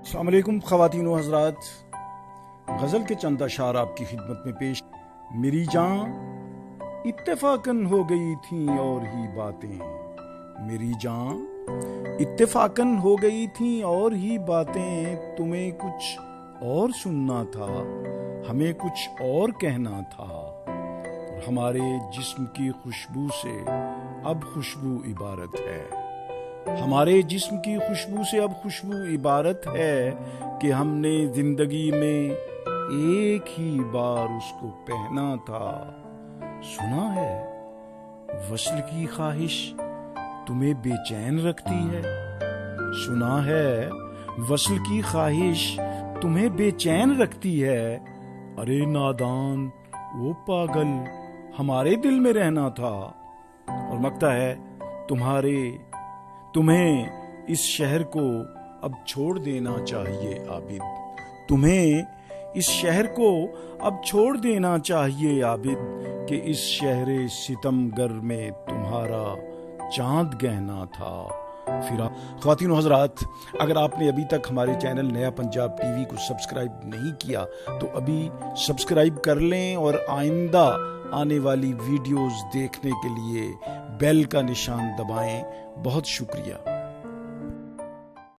السلام علیکم خواتین و حضرات، غزل کے چند اشعار آپ کی خدمت میں پیش۔ میری جان اتفاقاً ہو گئی تھیں اور ہی باتیں، میری جان اتفاقاً ہو گئی تھیں اور ہی باتیں، تمہیں کچھ اور سننا تھا، ہمیں کچھ اور کہنا تھا، اور ہمارے جسم کی خوشبو سے اب خوشبو عبارت ہے، ہمارے جسم کی خوشبو سے اب خوشبو عبارت ہے کہ ہم نے زندگی میں ایک ہی بار اس کو پہنا تھا۔ سنا ہے وصل کی خواہش تمہیں بے چین رکھتی ہے، سنا ہے وصل کی خواہش تمہیں بے چین رکھتی ہے، ارے نادان وہ پاگل ہمارے دل میں رہنا تھا، اور مگتا ہے تمہیں اس شہر کو اب چھوڑ دینا چاہیے عابد، تمہیں اس شہر کو اب چھوڑ دینا چاہیے عابد، کہ اس شہر ستم گر میں تمہارا چاند گہنا تھا۔ خواتین و حضرات، اگر آپ نے ابھی تک ہمارے چینل نیا پنجاب ٹی وی کو سبسکرائب نہیں کیا تو ابھی سبسکرائب کر لیں، اور آئندہ آنے والی ویڈیوز دیکھنے کے لیے بیل کا نشان دبائیں۔ بہت شکریہ۔